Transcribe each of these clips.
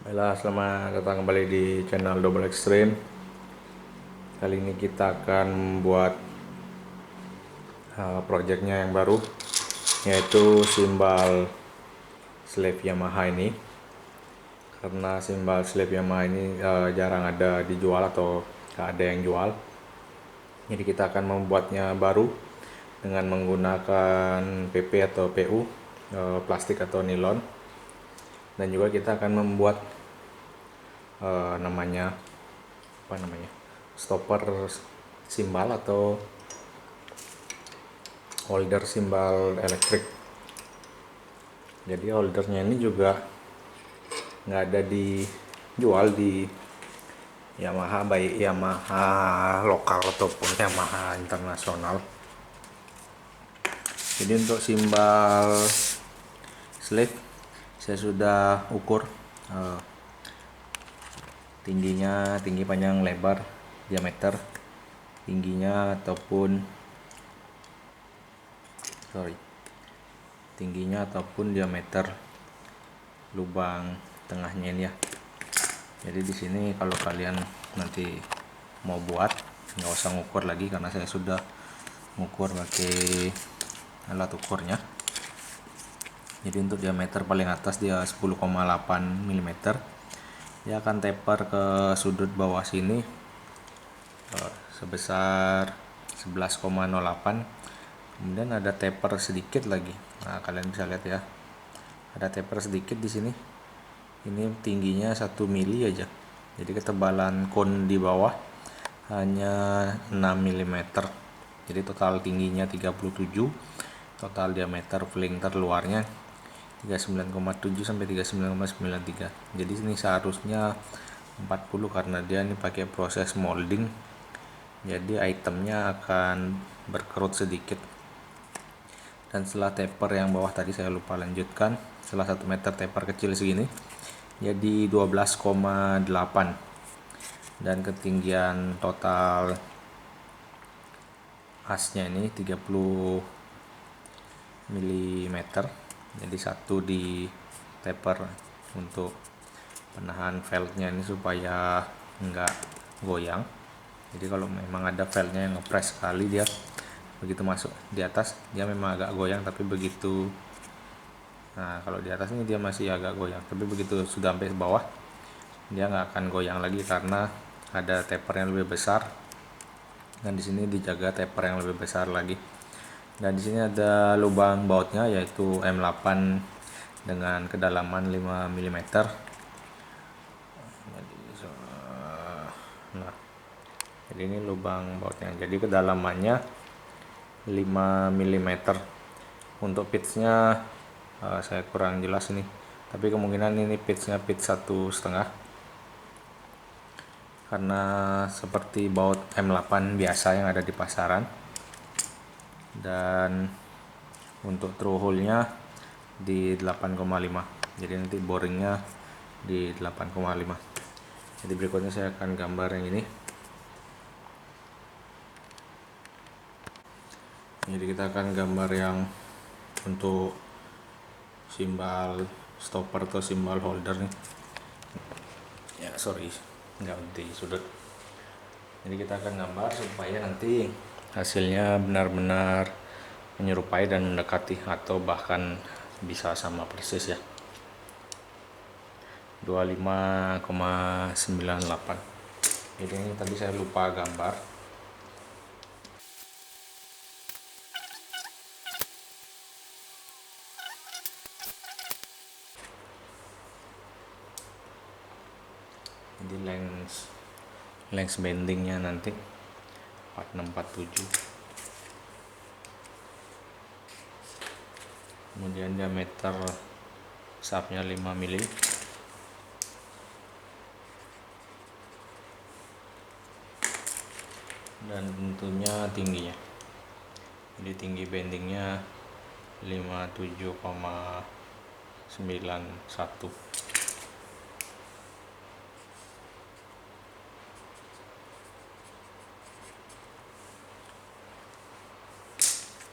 Baiklah, selamat datang kembali di channel Double Extreme. Kali ini kita akan membuat projectnya yang baru, yaitu simbal slave Yamaha ini. Karena simbal slave Yamaha ini jarang ada dijual atau gak ada yang jual. Jadi kita akan membuatnya baru dengan menggunakan PP atau PU, plastik atau nilon. Dan juga kita akan membuat namanya stopper simbal atau holder simbal elektrik. Jadi holdernya ini juga nggak ada dijual di Yamaha, baik Yamaha lokal ataupun Yamaha internasional. Jadi untuk simbal slave saya sudah ukur tinggi, panjang, lebar, diameter tingginya ataupun diameter lubang tengahnya ini ya. Jadi di sini kalau kalian nanti mau buat nggak usah ngukur lagi karena saya sudah ngukur pakai alat ukurnya. Jadi untuk diameter paling atas dia 10,8 mm. Dia akan taper ke sudut bawah sini sebesar 11,08. Kemudian ada taper sedikit lagi. Nah, kalian bisa lihat ya. Ada taper sedikit di sini. Ini tingginya 1 mili aja. Jadi ketebalan kon di bawah hanya 6 mm. Jadi total tingginya 37, total diameter flanker luarnya 39,7 sampai 39,93. Jadi ini seharusnya 40 karena dia ini pakai proses molding. Jadi itemnya akan berkerut sedikit. Dan setelah taper yang bawah tadi saya lupa lanjutkan, setelah 1 meter taper kecil segini jadi 12,8, dan ketinggian total asnya ini 30 mm. Jadi satu di taper untuk penahan velgnya ini supaya enggak goyang. Jadi kalau memang ada velgnya yang ngepres sekali, dia begitu masuk di atas dia memang agak goyang, tapi begitu kalau di atas ini dia masih agak goyang, tapi begitu sudah sampai bawah dia nggak akan goyang lagi karena ada taper yang lebih besar. Dan di sini dijaga taper yang lebih besar lagi. Dan di sini ada lubang bautnya yaitu M8 dengan kedalaman 5 mm. Jadi ini lubang bautnya. Jadi kedalamannya 5 mm. Untuk pitchnya saya kurang jelas nih, tapi kemungkinan ini pitchnya pitch 1,5 karena seperti baut M8 biasa yang ada di pasaran. Dan untuk through hole-nya di 8,5, jadi nanti boringnya di 8,5. Jadi berikutnya saya akan gambar yang ini. Jadi kita akan gambar yang untuk simbal stopper atau simbal holder nih ya, nggak di sudut. Jadi kita akan gambar supaya nanti hasilnya benar-benar menyerupai dan mendekati atau bahkan bisa sama persis ya, 25,98. Jadi ini tadi saya lupa gambar. Jadi length bendingnya nanti 4647. Kemudian diameter sapnya 5 mili. Dan tentunya tingginya. Jadi tinggi bendingnya 57,91.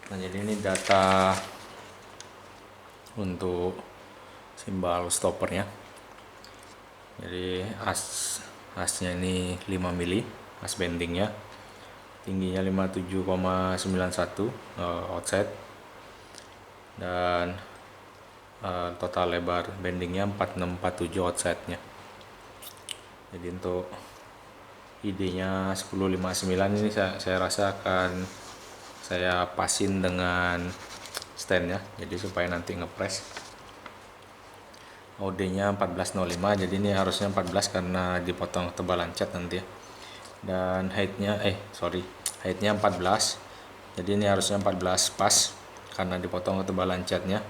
Nah, jadi ini data untuk simbal stoppernya. Jadi asnya ini 5 mili, as bendingnya, tingginya 57,91 outside, dan total lebar bendingnya 4647 outside-nya. Jadi untuk idenya 1059 ini saya rasa akan saya pasin dengan stand ya, jadi supaya nanti ngepres. OD-nya 1405, jadi ini harusnya 14 karena dipotong ketebalan cat nanti ya. Dan heightnya 14, jadi ini harusnya 14 pas karena dipotong ketebalan catnya.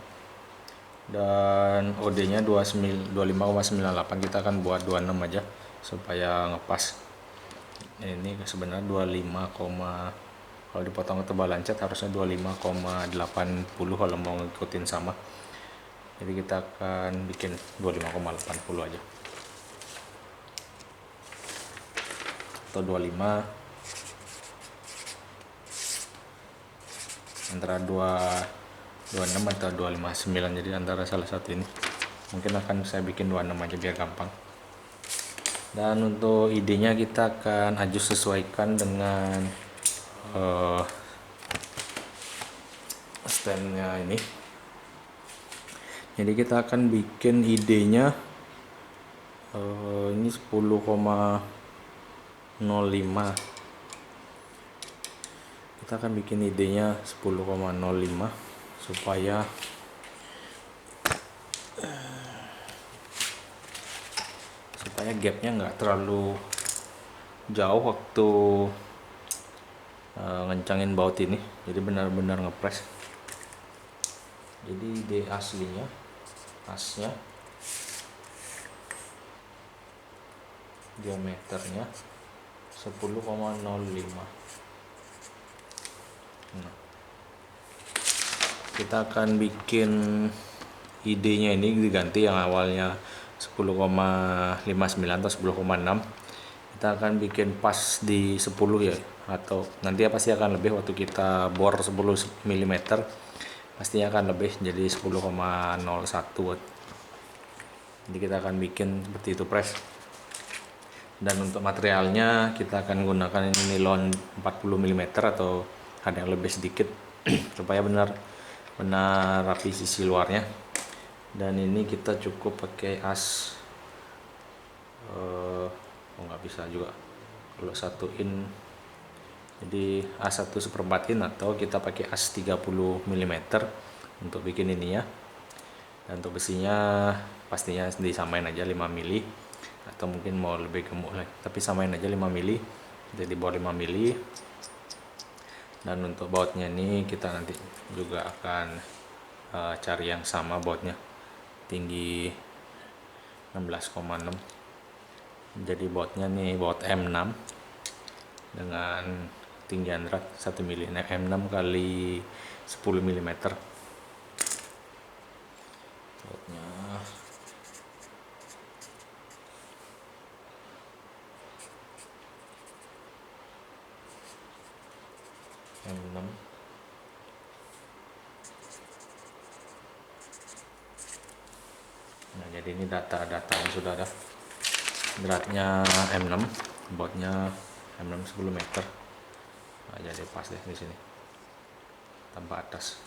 Dan OD-nya 25,98, kita akan buat 26 aja supaya ngepas. Ini sebenarnya 25, kalau dipotong ketebalan cat harusnya 25,80 kalau mau ngikutin sama. Jadi kita akan bikin 25,80 aja atau 25, antara 26 atau 259, jadi antara salah satu ini. Mungkin akan saya bikin 26 aja biar gampang. Dan untuk idenya kita akan adjust sesuaikan dengan standnya ini. Jadi kita akan bikin idenya ini 10,05. Kita akan bikin idenya 10,05 supaya gapnya nggak terlalu jauh waktu ngencangin baut ini, jadi benar-benar ngepres. Jadi ide aslinya, asnya diameternya 10,05. Nah, kita akan bikin idenya ini diganti, yang awalnya 10,59 atau 10,6, kita akan bikin pas di 10 ya, atau nanti ya pasti akan lebih waktu kita bor 10 mm, pastinya akan lebih jadi 10,01. Jadi kita akan bikin seperti itu press. Dan untuk materialnya kita akan gunakan ini nilon 40 mm atau ada yang lebih sedikit supaya benar rapi sisi luarnya. Dan ini kita cukup pakai as nggak bisa juga kalau 1 in, jadi as 1/4 in, atau kita pakai as 30 mm untuk bikin ininya. Dan untuk besinya pastinya disamain aja 5 mili, atau mungkin mau lebih gemuk lagi, tapi samain aja 5 mili, jadi bor 5 mili. Dan untuk bautnya ini kita nanti juga akan cari yang sama bautnya, tinggi 16,6. jadi bautnya nih baut M6 dengan tinggi andrat 1 mili, M6 kali 10 mm bautnya. M6 nah, jadi ini data-data yang sudah ada. Beratnya M6, bautnya M6 10 meter. Nah, jadi pas deh di sini tanpa atas.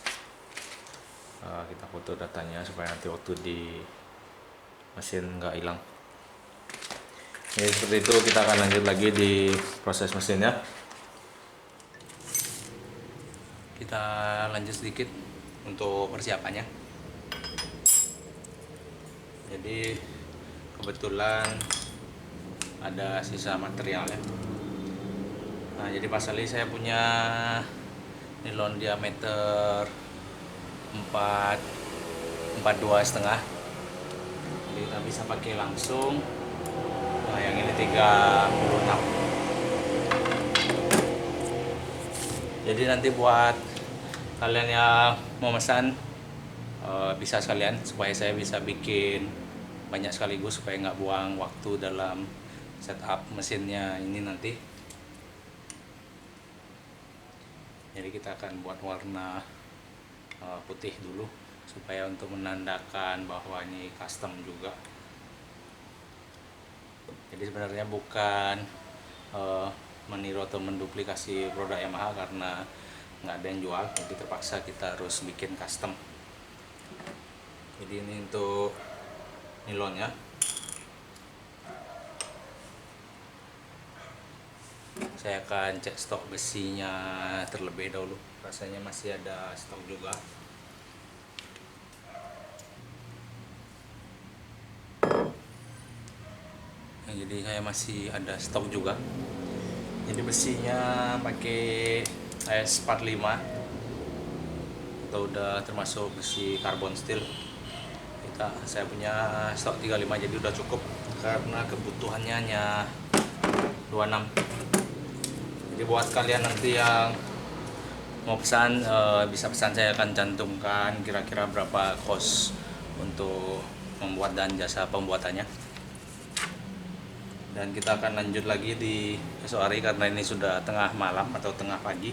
Kita foto datanya supaya nanti waktu di mesin nggak hilang. Jadi seperti itu, kita akan lanjut lagi di proses mesinnya. Kita lanjut sedikit untuk persiapannya. Jadi kebetulan ada sisa materialnya. Nah, jadi pasali saya punya nilon diameter 42,5, jadi kita bisa pakai langsung. Nah, yang ini 36. Jadi nanti buat kalian yang mau pesan bisa sekalian, supaya saya bisa bikin banyak sekaligus supaya nggak buang waktu dalam setup mesinnya ini nanti. Jadi kita akan buat warna putih dulu supaya untuk menandakan bahwa ini custom juga. Jadi sebenarnya bukan meniru atau menduplikasi produk Yamaha karena nggak ada yang jual, jadi terpaksa kita harus bikin custom. Jadi ini untuk nilonnya. Saya akan cek stok besinya terlebih dahulu. Rasanya masih ada stok juga. Nah, jadi saya masih ada stok juga. Jadi besinya pakai AS45 atau udah termasuk besi carbon steel. Saya punya stok 35, jadi udah cukup karena kebutuhannya hanya 26. Jadi buat kalian nanti yang mau pesan, bisa pesan, saya akan cantumkan kira-kira berapa cost untuk membuat dan jasa pembuatannya. Dan kita akan lanjut lagi di esok hari karena ini sudah tengah malam atau tengah pagi.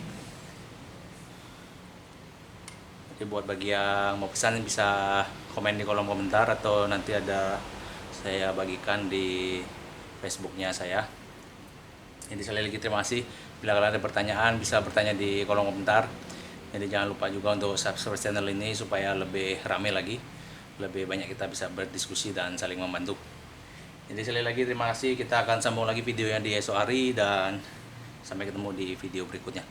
Jadi buat bagi yang mau pesan bisa komen di kolom komentar atau nanti ada saya bagikan di Facebooknya saya. Jadi sekali lagi terima kasih. Bila kalian ada pertanyaan bisa bertanya di kolom komentar. Jadi jangan lupa juga untuk subscribe channel ini supaya lebih ramai lagi, lebih banyak kita bisa berdiskusi dan saling membantu. Jadi sekali lagi terima kasih. Kita akan sambung lagi videonya di esok hari dan sampai ketemu di video berikutnya.